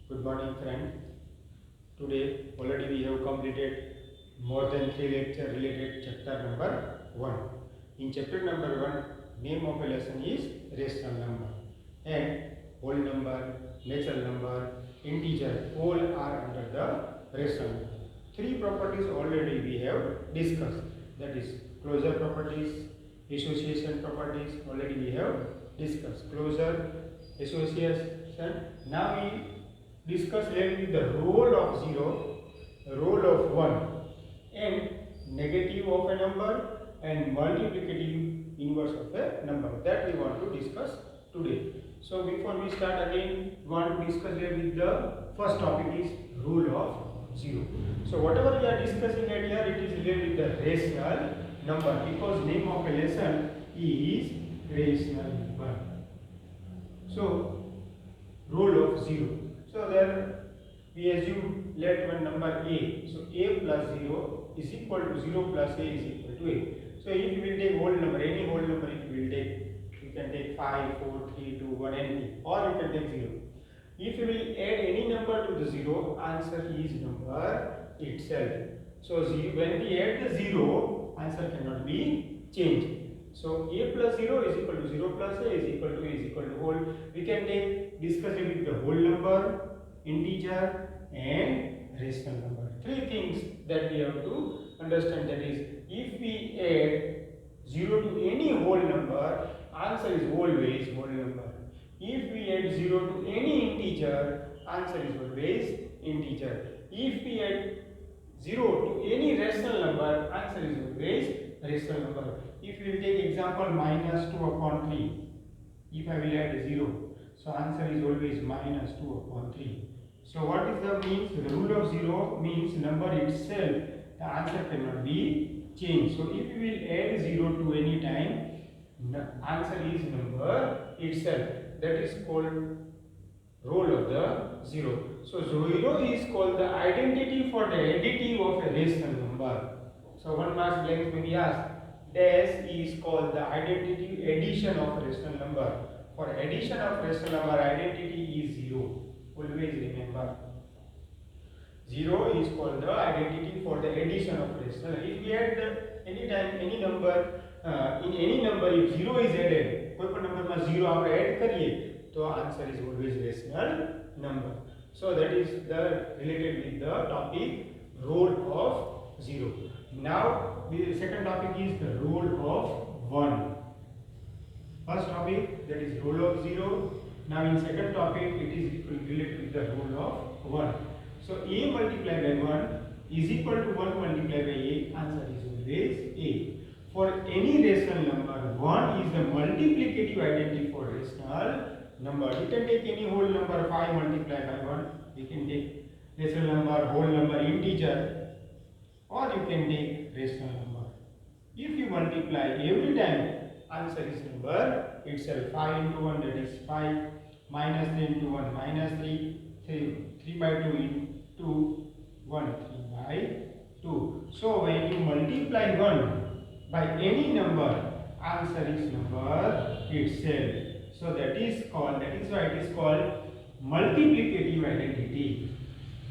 Good morning, friend. Today already we have completed more than 3 lecture related chapter number 1. In chapter number 1, name of a lesson is rational number, and whole number, natural number, integer, all are under the rational number. Three properties already we have discussed, that is closure properties, association properties already we have discussed. Closure, association. Now we discuss related the role of 0, role of 1, and negative of a number and multiplicative inverse of a number. That we want to discuss today. So before we start again, we want to discuss with the first topic is rule of 0. So whatever we are discussing at here, it is related with the rational number, because name of a lesson is rational number. So rule of 0. So then we assume let one number a. So a plus 0 is equal to 0 plus a is equal to a. So if you will take whole number, any whole number if you will take, you can take 5, 4, 3, 2, 1, anything, or you can take 0. If you will add any number to the 0, answer is number itself. So when we add the 0, answer cannot be changed. So a plus 0 is equal to 0 plus a is equal to whole. We can discuss it with the whole number, integer, and rational number. Three things that we have to understand, that is, if we add 0 to any whole number, answer is always whole number. If we add 0 to any integer, answer is always integer. If we add 0 to any rational number, answer is always rational number. If we will take example minus 2 upon 3, if I will add 0, so answer is always minus 2 upon 3. So what is the means? The rule of 0 means number itself, the answer cannot be changed. So if we will add 0 to any time, the answer is number itself. That is called role of the 0. So 0 is called the identity for the additive of a rational number. So 1 mark blank may be asked. Dash is called the identity addition of a rational number. For addition of rational number, identity is 0. Always remember. 0 is called the identity for the addition of rational. If we add any time any number, in any number, if 0 is added, कोई पण number में 0 आप add करिए तो answer is always rational number. So that is the related with the topic role of 0. Now the second topic is the role of 1. First topic, that is role of 0. Now in second topic it is related with the role of 1. So a multiplied by 1 is equal to 1 multiplied by a. Answer is always a. For any rational number, 1 is the multiplicative identity for rational number. You can take any whole number 5 multiplied by 1. You can take rational number, whole number, integer, or you can take rational number. If you multiply every time, answer is number itself. 5 into 1, that is 5. Minus 3 into 1, minus 3. 3 by 2 into 1, 3 by 2. So when you multiply 1 by any number, answer is number itself. So that is why it is called multiplicative identity.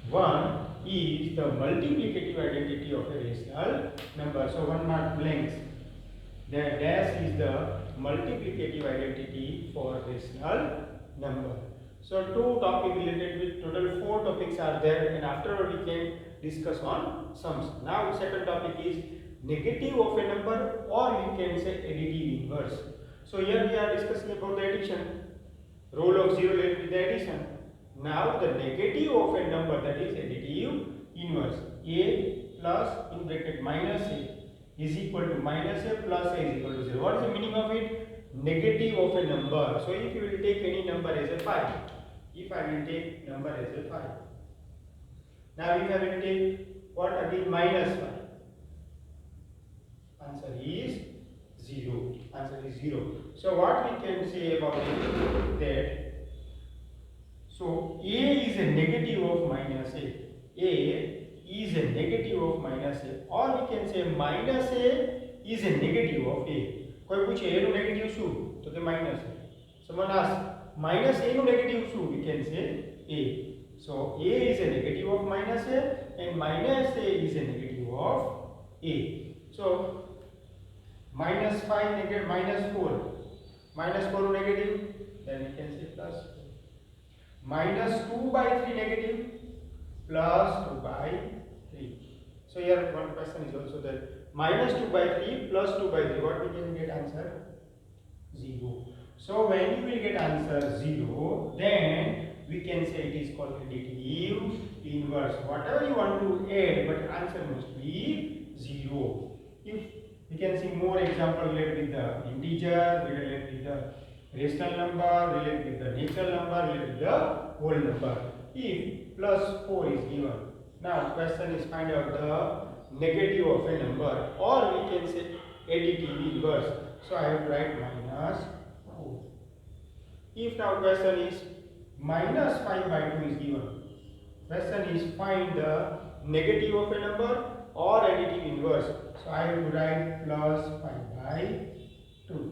1 is the multiplicative identity of a rational number. So 1 mark blanks. The dash is the multiplicative identity for rational number. So two topics related with total 4 topics are there, and afterward we can discuss on sums. Now second topic is negative of a number, or you can say additive inverse. So here we are discussing about the addition, role of 0 related with the addition. Now the negative of a number, that is additive inverse. A plus in bracket minus a is equal to minus a plus a is equal to 0. What is the meaning of it? Negative of a number. So if you will take any number as a 5, if I will take number as a 5. Now if I will take what again, minus 5. Answer is 0. Answer is 0. So what we can say about it, that so a is a negative of minus a. A is a negative of minus a, or we can say minus a is a negative of a. कोई पूछे a નું negative શું, તો કે minus a. Someone asks minus a નું negative શું, we can say a. So a is a negative of minus a and minus a is a negative of a. So minus 5 negative minus 4. Minus 4 negative, then we can say plus 4. Minus 2 by 3 negative, plus 2 by 3. So here one question is also there. Minus 2 by 3 plus 2 by 3. What we can get answer? 0. So when you will get answer 0, then we can say it is called additive inverse. Whatever you want to add, but answer must be 0. If we can see more example related with the integer, related with the rational number, related with the natural number, related with the whole number. If plus 4 is given, now question is find out the negative of a number, or we can say additive inverse. So I have to write minus 4. If now question is minus 5 by 2 is given, question is find the negative of a number or additive inverse. So I have to write plus 5 by 2.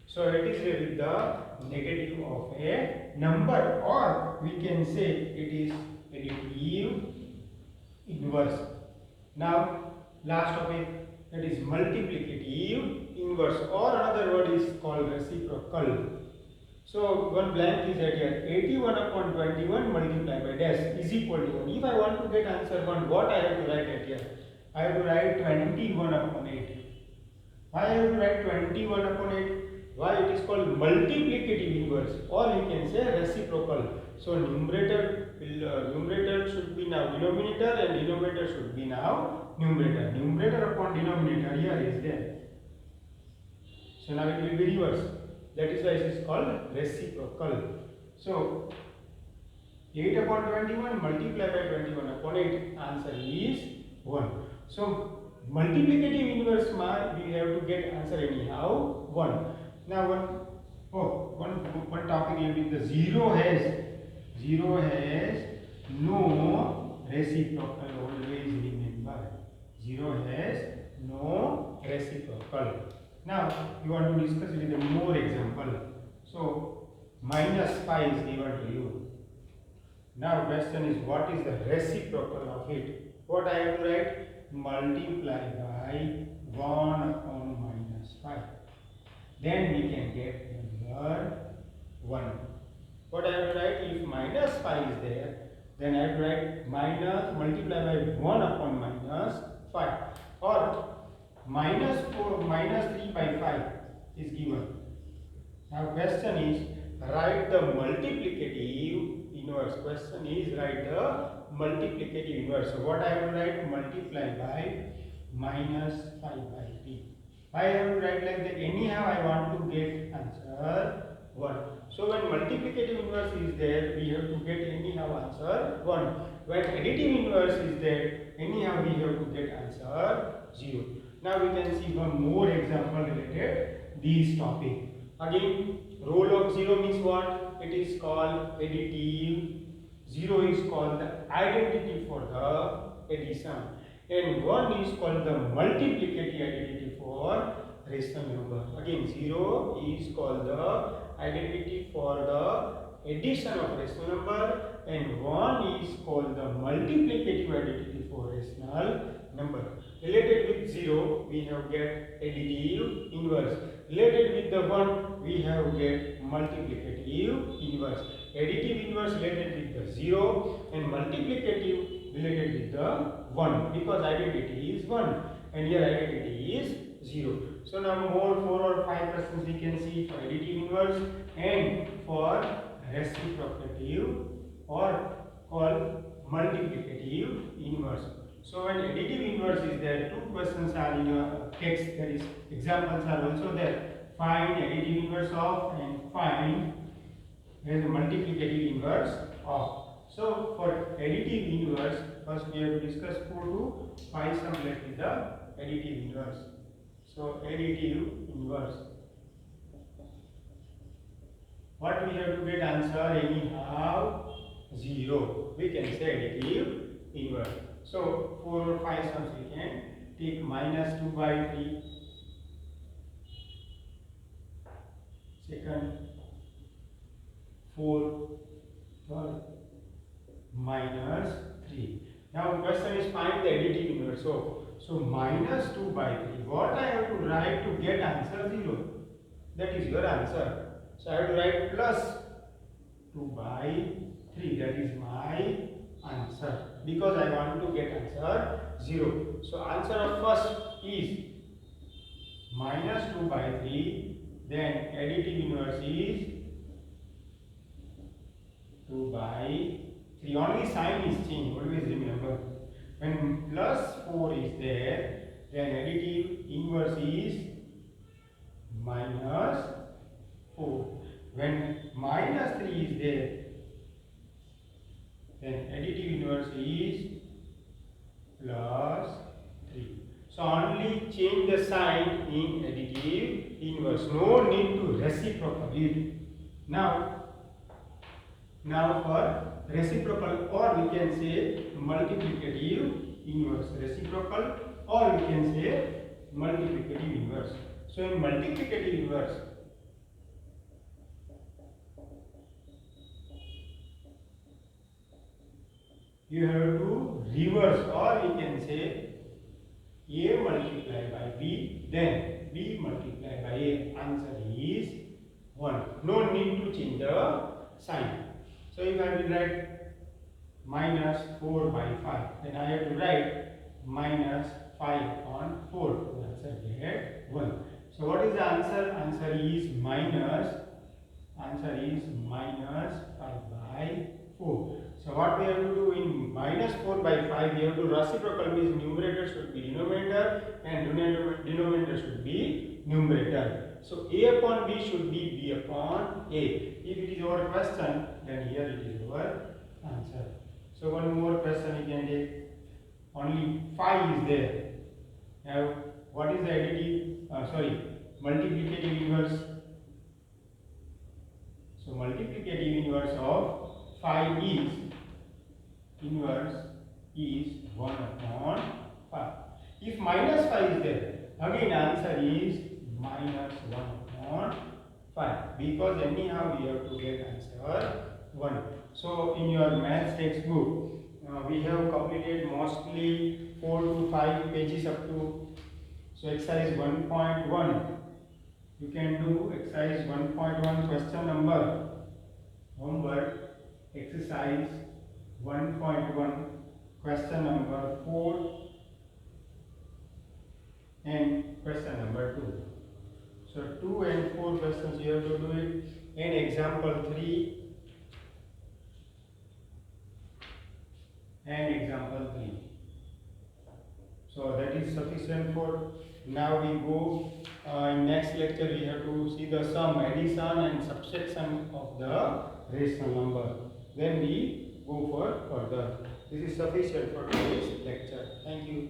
So it is with the negative of a number, or we can say it is additive inverse. Now last topic, that is multiplicative inverse, or another word is called reciprocal. So one blank is at here, 81 upon 21 multiplied by dash is equal to 1. If I want to get answer 1, what I have to write at here? I have to write 21 upon 8. Why I have to write 21 upon 8? Why it is called multiplicative inverse, or you can say reciprocal. So numerator should be now denominator and denominator should be now numerator. Numerator upon denominator here is there. So now it will be reverse. That is why it is called reciprocal. So 8 upon 21 multiplied by 21 upon 8, answer is 1. So multiplicative inverse we have to get answer anyhow 1. Now one topic will be the 0 has no reciprocal. Always remember, 0 has no reciprocal. Now you want to discuss with a more example. So minus 5 is given to you. Now question is, what is the reciprocal of it? What I have to write? Multiply by 1 upon minus 5. Then we can get number 1. What I have to write? If minus 5 is there, then I have to write minus multiply by 1 upon minus 5. Or minus 3 by 5 is given. Now question is, write the multiplicative inverse. Question is, write the multiplicative inverse. So what I have to write? Multiply by minus 5 by 3. Why I have to write like that? Anyhow I want to get answer 1. So when multiplicative inverse is there, we have to get anyhow answer 1. When additive inverse is there, anyhow we have to get answer 0. Now we can see one more example related this topic. Again, role of 0 means what? It is called additive. 0 is called the identity for the addition, and 1 is called the multiplicative identity for rational number. Again, 0 is called the identity for the addition of rational number, and 1 is called the multiplicative identity for rational number. Related with 0, we have get additive inverse. Related with the 1, we have get multiplicative inverse. Additive inverse related with the 0, and multiplicative related with the 1, because identity is 1 and here identity is 0. So now more 4 or 5 questions we can see for additive inverse and for reciprocative or called multiplicative inverse. So when additive inverse is there, 2 questions are in your text, that is examples are also there. Find additive inverse of and find the multiplicative inverse of. So for additive inverse, first we have to discuss 4 to 5 some related with the additive inverse. So additive inverse. What we have to get answer anyhow 0. We can say additive inverse. So 4 or 5 sums we can take. Minus 2 by 3. Second, 4, third, minus 3. Now question is find the additive inverse. So minus 2 by 3. What I have to write to get answer 0? That is your answer. So I have to write plus 2 by 3. That is my answer. Because I want to get answer 0. So answer of first is minus 2 by 3. Then additive inverse is 2 by 3. Only sign is changed. Always remember. When plus 4 is there, then additive inverse is minus 4. When minus 3 is there, then additive inverse is plus 3. So only change the sign in additive inverse. No need to reciprocal it. Now for reciprocal, or we can say multiplicative inverse. Reciprocal, or we can say multiplicative inverse. So in multiplicative inverse, you have to reverse, or we can say A multiplied by B, then B multiplied by A. Answer is 1. No need to change the sign. So if I will write minus 4 by 5, then I have to write minus 5 on 4. The answer get 1. So what is the answer? Answer is minus 5 by 4. So what we have to do in minus 4 by 5, we have to reciprocal, means numerator should be denominator and denominator should be numerator. So A upon B should be B upon A. If it is our question, then here it is our answer. So one more question we can take. Only 5 is there. Now what is the additive, multiplicative inverse? So multiplicative inverse of 5 is 1 upon 5. If minus 5 is there, again answer is minus 1 upon 5, because anyhow we have to get answer 1. So in your maths textbook, we have completed mostly 4 to 5 pages up to, so exercise 1.1. You can do exercise 1.1 question number, homework, exercise 1.1 question number 4 and question number 2. So 2 and 4 questions you have to do it, and example 3 and example 3. So that is sufficient for now. We go in next lecture, we have to see the sum, addition and subtraction of the rational number. Then we go for further. This is sufficient for today's lecture. Thank you.